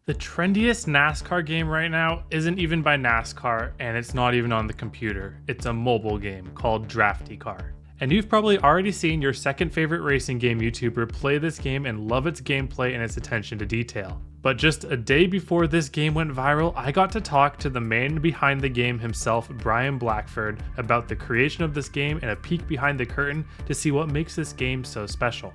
The trendiest NASCAR game right now isn't even by NASCAR, and it's not even on the computer. It's a mobile game called Draftycar. And you've probably already seen your second favorite racing game YouTuber play this game and love its gameplay and its attention to detail. But just a day before this game went viral, I got to talk to the man behind the game himself, Brian Blackford, about the creation of this game and a peek behind the curtain to see what makes this game so special.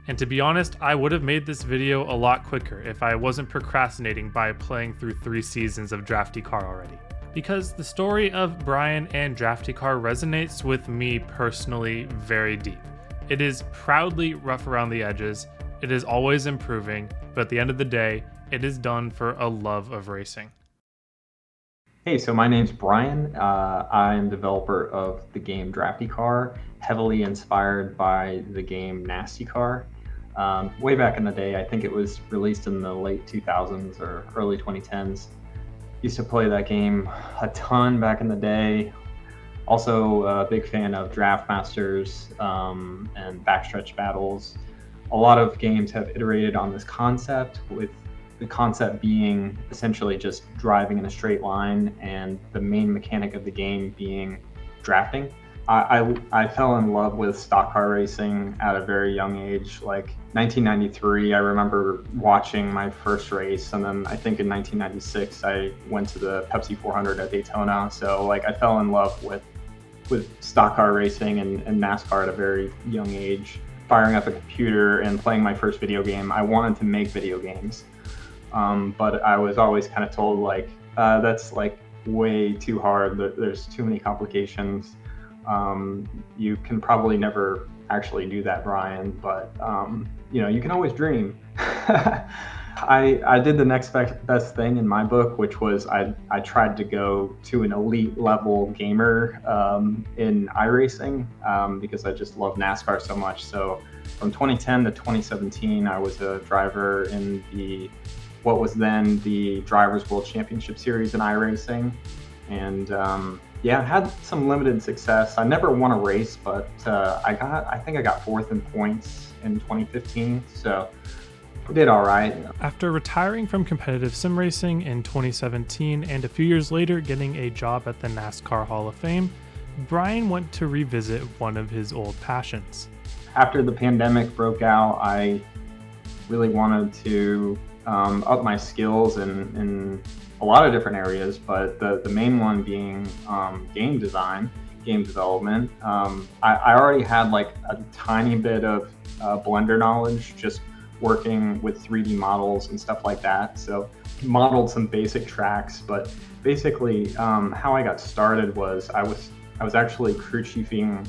And to be honest, I would have made this video a lot quicker if I wasn't procrastinating by playing through 3 seasons of Draftycar already. Because the story of Brian and Draftycar resonates with me personally very deep. It is proudly rough around the edges, it is always improving, but at the end of the day, it is done for a love of racing. Hey, so my name's Brian. I'm developer of the game Draftycar, heavily inspired by the game NASCAR. Way back in the day, I think it was released in the late 2000s or early 2010s. Used to play that game a ton back in the day. Also a big fan of Draft Masters and backstretch battles. A lot of games have iterated on this concept, with the concept being essentially just driving in a straight line and the main mechanic of the game being drafting. I fell in love with stock car racing at a very young age. Like 1993, I remember watching my first race, and then I think in 1996 I went to the Pepsi 400 at Daytona. So like I fell in love with stock car racing and NASCAR at a very young age. Firing up a computer and playing my first video game, I wanted to make video games. But I was always kind of told like, that's like way too hard. There's too many complications. You can probably never actually do that, Brian, but you can always dream. I did the next best thing in my book, which was I tried to go to an elite level gamer in iRacing because I just love NASCAR so much. So from 2010 to 2017, I was a driver in what was then the Drivers World Championship Series in iRacing. And I had some limited success. I never won a race, but I think I got 4th in points in 2015. So I did all right. After retiring from competitive sim racing in 2017 and a few years later getting a job at the NASCAR Hall of Fame, Brian went to revisit one of his old passions. After the pandemic broke out, I really wanted to up my skills in a lot of different areas, but the main one being game design, game development. I already had like a tiny bit of Blender knowledge, just working with 3D models and stuff like that. So modeled some basic tracks, but basically how I got started was I was actually crew chiefing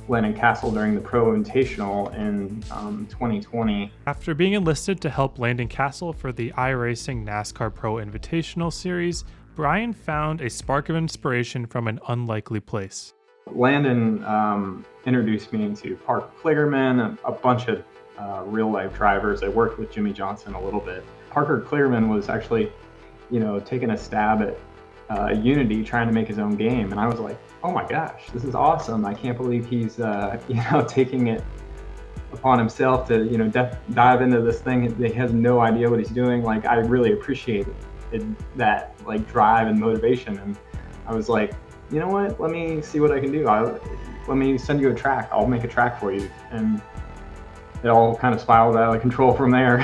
Landon Castle during the Pro Invitational in 2020. After being enlisted to help Landon Castle for the iRacing NASCAR Pro Invitational series, Brian found a spark of inspiration from an unlikely place. Landon introduced me to Parker Kligerman, a bunch of real-life drivers. I worked with Jimmy Johnson a little bit. Parker Kligerman was actually, taking a stab at Unity, trying to make his own game, and I was like, oh my gosh, this is awesome. I can't believe he's taking it upon himself to dive into this thing. He has no idea what he's doing. Like, I really appreciated that like drive and motivation, and I was like, you know what, let me see what I can do. Let me send you a track. I'll make a track for you. And it all kind of spiraled out of control from there.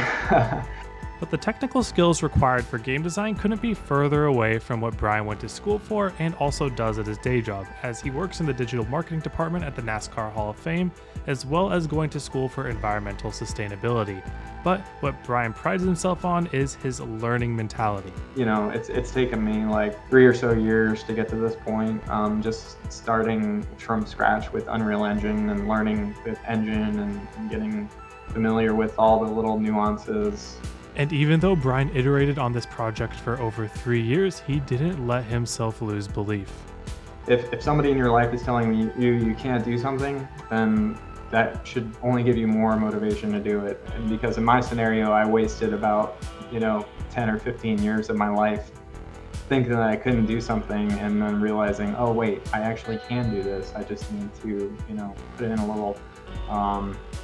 But the technical skills required for game design couldn't be further away from what Brian went to school for and also does at his day job, as he works in the digital marketing department at the NASCAR Hall of Fame, as well as going to school for environmental sustainability. But what Brian prides himself on is his learning mentality. It's taken me like 3 or so years to get to this point, just starting from scratch with Unreal Engine and learning the engine and getting familiar with all the little nuances. And even though Brian iterated on this project for over 3 years, he didn't let himself lose belief. If somebody in your life is telling you can't do something, then that should only give you more motivation to do it. And because in my scenario, I wasted about 10 or 15 years of my life thinking that I couldn't do something, and then realizing, oh wait, I actually can do this. I just need to put in a little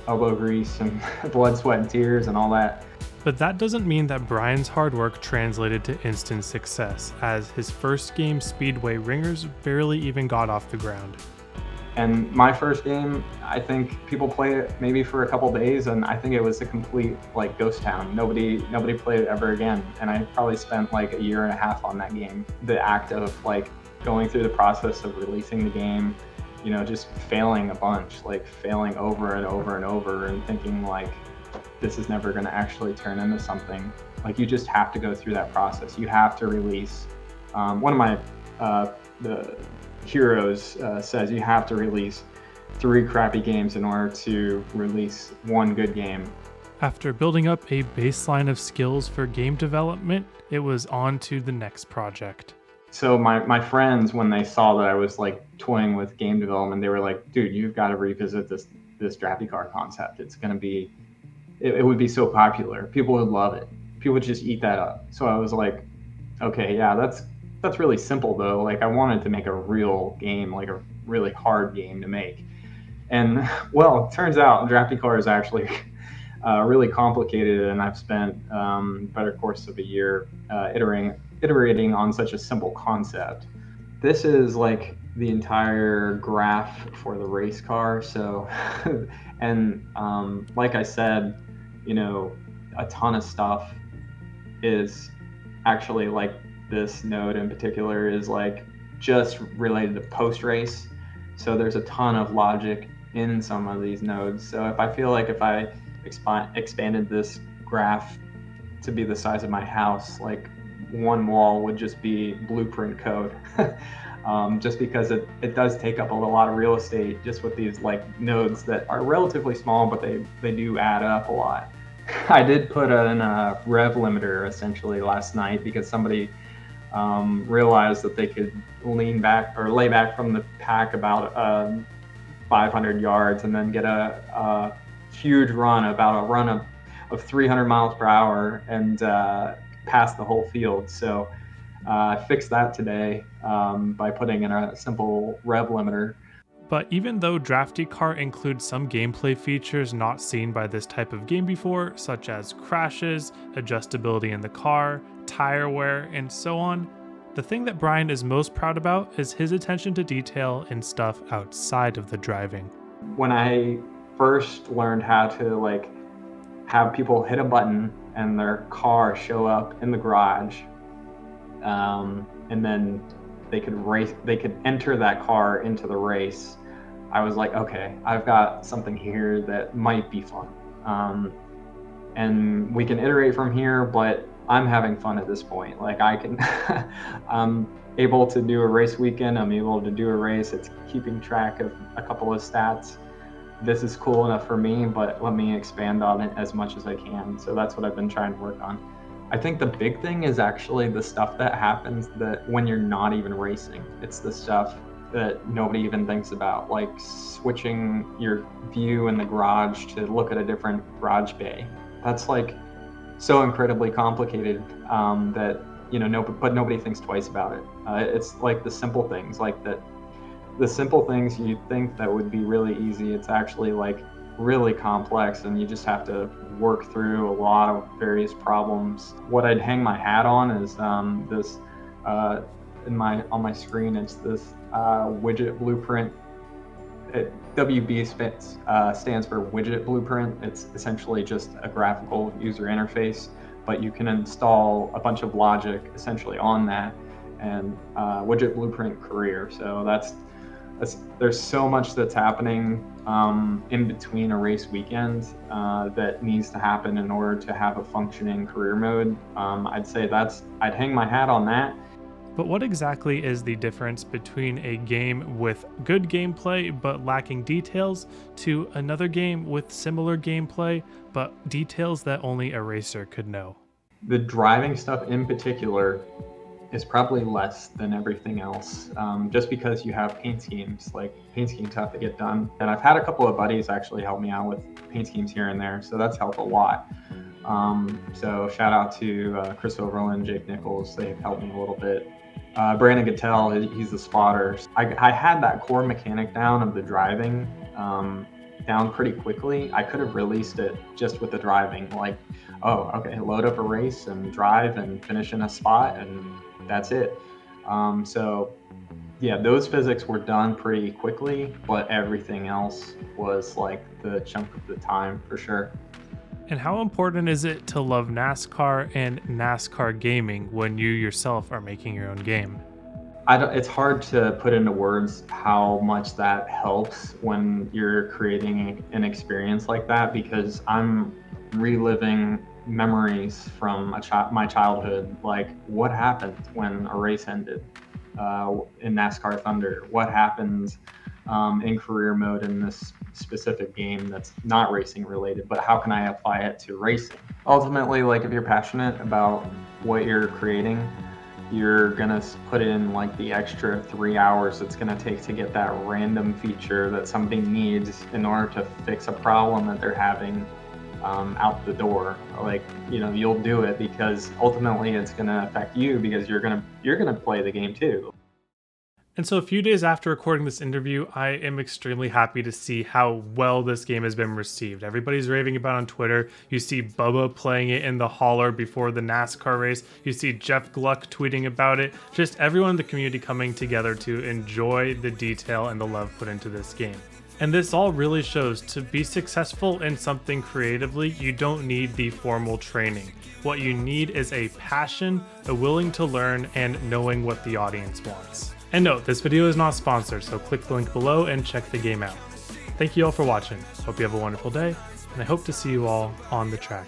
elbow grease and blood, sweat, and tears and all that But that doesn't mean that Brian's hard work translated to instant success, as his first game, Speedway Ringers, barely even got off the ground. And my first game, I think people played it maybe for a couple days, and I think it was a complete like ghost town. Nobody played it ever again. And I probably spent like a year and a half on that game. The act of like going through the process of releasing the game, just failing a bunch, like failing over and over and over, and thinking like, this is never going to actually turn into something. Like, you just have to go through that process. You have to release. One of my the heroes says you have to release 3 crappy games in order to release 1 good game. After building up a baseline of skills for game development, it was on to the next project. So my friends, when they saw that I was like toying with game development, they were like, dude, you've got to revisit this Draftycar concept. It's going to be, it would be so popular. People would love it. People would just eat that up. So I was like, okay, yeah, that's really simple though. Like, I wanted to make a real game, like a really hard game to make. And well, it turns out Draftycar is actually really complicated, and I've spent better course of a year iterating on such a simple concept. This is like the entire graph for the race car. So, and like I said, a ton of stuff is actually like, this node in particular is like just related to post race. So there's a ton of logic in some of these nodes. So if I feel like if I expanded this graph to be the size of my house, like one wall would just be blueprint code. Just because it does take up a lot of real estate just with these like nodes that are relatively small, but they do add up a lot. I did put in a rev limiter essentially last night because somebody realized that they could lean back or lay back from the pack about 500 yards and then get a huge run, about a run of 300 miles per hour, and pass the whole field. So I fixed that today by putting in a simple rev limiter. But even though Draftycar includes some gameplay features not seen by this type of game before, such as crashes, adjustability in the car, tire wear, and so on, the thing that Brian is most proud about is his attention to detail in stuff outside of the driving. When I first learned how to like have people hit a button and their car show up in the garage, and then they could enter that car into the race, I was like, okay, I've got something here that might be fun. And we can iterate from here, but I'm having fun at this point. Like, I can, I'm able to do a race weekend. I'm able to do a race. It's keeping track of a couple of stats. This is cool enough for me, but let me expand on it as much as I can. So that's what I've been trying to work on. I think the big thing is actually the stuff that happens that when you're not even racing. It's the stuff that nobody even thinks about, like switching your view in the garage to look at a different garage bay. That's like so incredibly complicated that but nobody thinks twice about it. It's like the simple things, like that. The simple things you think that would be really easy, it's actually like really complex, and you just have to work through a lot of various problems. What I'd hang my hat on is this on my screen. It's this widget blueprint. WB stands for widget blueprint. It's essentially just a graphical user interface, but you can install a bunch of logic essentially on that, and widget blueprint career. So there's so much that's happening in between a race weekend that needs to happen in order to have a functioning career mode. I'd say I'd hang my hat on that. But what exactly is the difference between a game with good gameplay but lacking details to another game with similar gameplay but details that only a racer could know? The driving stuff in particular is probably less than everything else, just because you have paint schemes. Like, paint schemes have to get done, and I've had a couple of buddies actually help me out with paint schemes here and there, so that's helped a lot. So shout out to Chris Overland, Jake Nichols. They've helped me a little bit. Brandon Gattel, he's the spotter. I had that core mechanic down of the driving down pretty quickly. I could have released it just with the driving. Like, oh, okay, load up a race and drive and finish in a spot, and that's it. So yeah, those physics were done pretty quickly, but everything else was like the chunk of the time for sure. And how important is it to love NASCAR and NASCAR gaming when you yourself are making your own game? It's hard to put into words how much that helps when you're creating an experience like that, because I'm reliving memories from my childhood. Like, what happened when a race ended in NASCAR Thunder? What happens in career mode in this specific game that's not racing related, but how can I apply it to racing? Ultimately, like, if you're passionate about what you're creating, you're gonna put in like the extra 3 hours it's gonna take to get that random feature that somebody needs in order to fix a problem that they're having out the door. Like, you'll do it because ultimately it's gonna affect you, because you're gonna play the game too. And so, a few days after recording this interview, I am extremely happy to see how well this game has been received. Everybody's raving about it on Twitter. You see Bubba playing it in the hauler before the NASCAR race. You see Jeff Gluck tweeting about it. Just everyone in the community coming together to enjoy the detail and the love put into this game. And this all really shows to be successful in something creatively, you don't need the formal training. What you need is a passion, a willing to learn, and knowing what the audience wants. And note, this video is not sponsored, so click the link below and check the game out. Thank you all for watching. Hope you have a wonderful day, and I hope to see you all on the track.